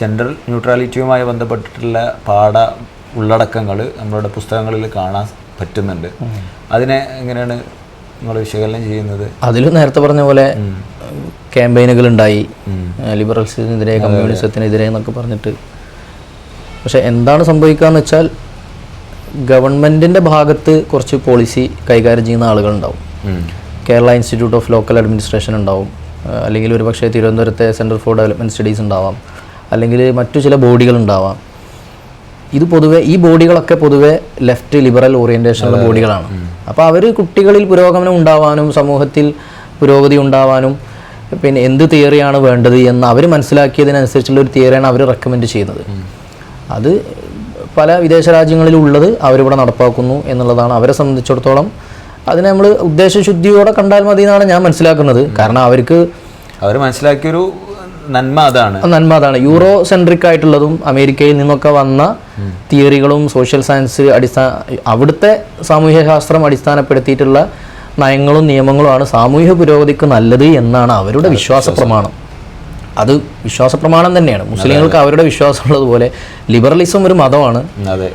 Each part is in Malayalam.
ജെൻഡർ ന്യൂട്രാലിറ്റിയുമായി ബന്ധപ്പെട്ടിട്ടുള്ള ഉള്ളടക്കങ്ങൾ നമ്മളുടെ പുസ്തകങ്ങളിൽ കാണാൻ പറ്റുന്നുണ്ട്. അതിനെ എങ്ങനെയാണ് നിങ്ങൾ വിശകലനം ചെയ്യുന്നത്? അതിൽ നേരത്തെ പറഞ്ഞ പോലെ ക്യാമ്പയിനുകൾ ഉണ്ടായി, ലിബറൽസിനെതിരെ, കമ്മ്യൂണിസത്തിനെതിരെ എന്നൊക്കെ പറഞ്ഞിട്ട്. പക്ഷെ എന്താണ് സംഭവിക്കുകയെന്ന് വെച്ചാൽ ഗവൺമെൻറ്റിൻ്റെ ഭാഗത്ത് കുറച്ച് പോളിസി കൈകാര്യം ചെയ്യുന്ന ആളുകളുണ്ടാവും. Kerala institute of local administration ഉണ്ടാവും, അല്ലെങ്കിൽ ഒരുപക്ഷെ തിരുവനന്തപുരത്തെ സെൻറ്റർ ഫോർ ഡെവലപ്മെൻറ്റ് സ്റ്റഡീസ് ഉണ്ടാവാം, അല്ലെങ്കിൽ മറ്റു ചില ബോഡികളുണ്ടാവാം. ഇത് പൊതുവെ ഈ ബോഡികളൊക്കെ പൊതുവെ ലെഫ്റ്റ് ലിബറൽ ഓറിയൻറ്റേഷനുള്ള ബോഡികളാണ്. അപ്പോൾ അവർ കുട്ടികളിൽ പുരോഗമനം ഉണ്ടാവാനും സമൂഹത്തിൽ പുരോഗതി ഉണ്ടാവാനും പിന്നെ എന്ത് തിയറിയാണ് വേണ്ടത് എന്ന് അവർ മനസ്സിലാക്കിയതിനനുസരിച്ചുള്ള ഒരു തിയറിയാണ് അവർ റെക്കമെൻഡ് ചെയ്യുന്നത്. അത് പല വിദേശ രാജ്യങ്ങളിലുള്ളത് അവരിവിടെ നടപ്പാക്കുന്നു എന്നുള്ളതാണ്. അവരെ സംബന്ധിച്ചിടത്തോളം അതിനെ നമ്മൾ ഉദ്ദേശശുദ്ധിയോടെ കണ്ടാൽ മതി എന്നാണ് ഞാൻ മനസ്സിലാക്കുന്നത്. കാരണം അവർ മനസ്സിലാക്കിയൊരു നന്മ അതാണ്. യൂറോ സെൻട്രിക് ആയിട്ടുള്ളതും അമേരിക്കയിൽ നിന്നൊക്കെ വന്ന തിയറികളും സോഷ്യൽ സയൻസ് അവിടുത്തെ സാമൂഹ്യശാസ്ത്രം അടിസ്ഥാനപ്പെടുത്തിയിട്ടുള്ള നയങ്ങളും നിയമങ്ങളുമാണ് സാമൂഹ്യ പുരോഗതിക്ക് നല്ലത് എന്നാണ് അവരുടെ വിശ്വാസ പ്രമാണം. അത് വിശ്വാസ പ്രമാണം തന്നെയാണ്. മുസ്ലിങ്ങൾക്ക് അവരുടെ വിശ്വാസമുള്ളതുപോലെ ലിബറലിസം ഒരു മതമാണ്,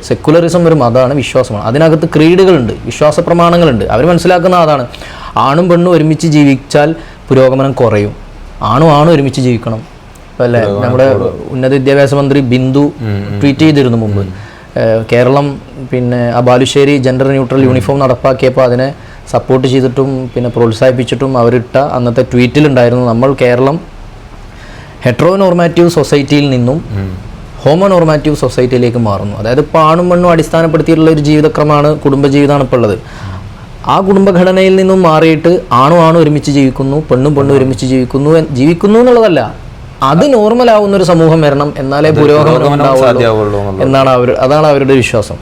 സെക്കുലറിസം ഒരു മതമാണ്, വിശ്വാസമാണ്. അതിനകത്ത് ക്രീഡുകളുണ്ട്, വിശ്വാസ പ്രമാണങ്ങളുണ്ട്. അവർ മനസ്സിലാക്കുന്ന അതാണ്, ആണും പെണ്ണും ഒരുമിച്ച് ജീവിച്ചാൽ പുരോഗമനം കുറയും, ആണും ഒരുമിച്ച് ജീവിക്കണം. അല്ലേ, നമ്മുടെ ഉന്നത വിദ്യാഭ്യാസ മന്ത്രി ബിന്ദു ട്വീറ്റ് ചെയ്തിരുന്നു മുമ്പ്. കേരളം പിന്നെ ബാലുശ്ശേരി ജെൻഡർ ന്യൂട്രൽ യൂണിഫോം നടപ്പാക്കിയപ്പോൾ അതിനെ സപ്പോർട്ട് ചെയ്തിട്ടും പിന്നെ പ്രോത്സാഹിപ്പിച്ചിട്ടും അവരിട്ട അന്നത്തെ ട്വീറ്റിലുണ്ടായിരുന്നു, നമ്മൾ കേരളം ഹെട്രോനോർമാറ്റീവ് സൊസൈറ്റിയിൽ നിന്നും ഹോമോനോർമാറ്റീവ് സൊസൈറ്റിയിലേക്ക് മാറുന്നു. അതായത് ഇപ്പോൾ ആണും പെണ്ണും അടിസ്ഥാനപ്പെടുത്തിയിട്ടുള്ള ഒരു ജീവിതക്രമമാണ്, കുടുംബജീവിതമാണ് ഇപ്പോൾ ഉള്ളത്. ആ കുടുംബഘടനയിൽ നിന്നും മാറിയിട്ട് ആണും ഒരുമിച്ച് ജീവിക്കുന്നു, പെണ്ണും ഒരുമിച്ച് ജീവിക്കുന്നു എന്നുള്ളതല്ല, അത് നോർമലാവുന്ന ഒരു സമൂഹം വരണം, എന്നാലേ പുരോഗമനം ഉണ്ടാവുള്ളൂ എന്നാണ് അതാണ് അവരുടെ വിശ്വാസം.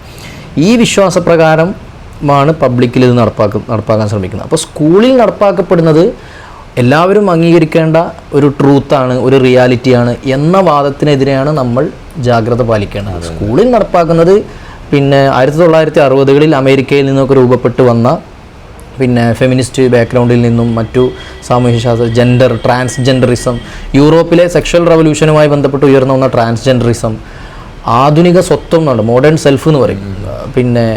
ഈ വിശ്വാസപ്രകാരമാണ് പബ്ലിക്കിൽ ഇത് നടപ്പാക്കാൻ ശ്രമിക്കുന്നത്. അപ്പോൾ സ്കൂളിൽ നടപ്പാക്കപ്പെടുന്നത് എല്ലാവരും അംഗീകരിക്കേണ്ട ഒരു ട്രൂത്താണ്, ഒരു റിയാലിറ്റിയാണ് എന്ന വാദത്തിനെതിരെയാണ് നമ്മൾ ജാഗ്രത പാലിക്കേണ്ടത്. സ്കൂളിൽ നടപ്പാക്കുന്നത് പിന്നെ 1960കളിൽ അമേരിക്കയിൽ നിന്നൊക്കെ രൂപപ്പെട്ട് വന്ന പിന്നെ ഫെമിനിസ്റ്റ് ബാക്ക്ഗ്രൗണ്ടിൽ നിന്നും മറ്റു സാമൂഹ്യശാസ്ത്ര ജെൻഡർ, ട്രാൻസ്ജെൻഡറിസം, യൂറോപ്പിലെ സെക്ഷൽ റവല്യൂഷനുമായി ബന്ധപ്പെട്ട് ഉയർന്നു വന്ന ട്രാൻസ്ജെൻഡറിസം, ആധുനിക സ്വത്വം എന്നുണ്ട്, മോഡേൺ സെൽഫ് എന്ന് പറയും. പിന്നെ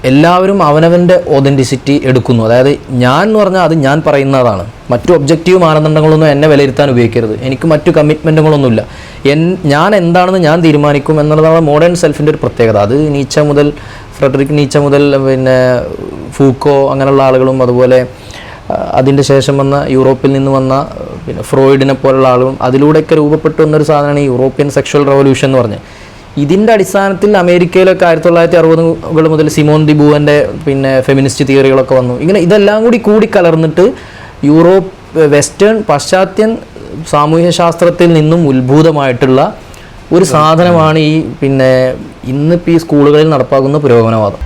എല്ലാവരും അവനവൻ്റെ ഒതൻറ്റിസിറ്റി എടുക്കുന്നു. അതായത് ഞാൻ എന്ന് പറഞ്ഞാൽ അത് ഞാൻ പറയുന്നതാണ്, മറ്റു ഒബ്ജക്റ്റീവ് മാനദണ്ഡങ്ങളൊന്നും എന്നെ വിലയിരുത്താൻ ഉപയോഗിക്കരുത്, എനിക്ക് മറ്റു കമ്മിറ്റ്മെൻറ്റുകളൊന്നുമില്ല, ഞാൻ എന്താണെന്ന് ഞാൻ തീരുമാനിക്കും എന്നുള്ളതാണ് മോഡേൺ സെൽഫിൻ്റെ ഒരു പ്രത്യേകത. അത് ഫ്രെഡറിക് നീച്ച മുതൽ പിന്നെ ഫൂക്കോ അങ്ങനെയുള്ള ആളുകളും, അതുപോലെ അതിൻ്റെ ശേഷം വന്ന യൂറോപ്പിൽ നിന്ന് വന്ന പിന്നെ ഫ്രോയിഡിനെ പോലുള്ള ആളുകളും, അതിലൂടെയൊക്കെ രൂപപ്പെട്ടു വന്നൊരു സാധനമാണ് ഈ യൂറോപ്യൻ സെക്ഷൽ റവല്യൂഷൻ എന്ന് പറഞ്ഞത്. ഇതിൻ്റെ അടിസ്ഥാനത്തിൽ അമേരിക്കയിലൊക്കെ 1960 മുതൽ സിമോൺ ദി ബൂവൻ്റെ പിന്നെ ഫെമിനിസ്റ്റ് തിയറികളൊക്കെ വന്നു. ഇങ്ങനെ ഇതെല്ലാം കൂടി കലർന്നിട്ട് വെസ്റ്റേൺ പാശ്ചാത്യൻ സാമൂഹ്യശാസ്ത്രത്തിൽ നിന്നും ഉത്ഭൂതമായിട്ടുള്ള ഒരു സാധനമാണ് ഈ പിന്നെ ഇന്നിപ്പോൾ ഈ സ്കൂളുകളിൽ നടപ്പാക്കുന്ന പുരോഗമനവാദം.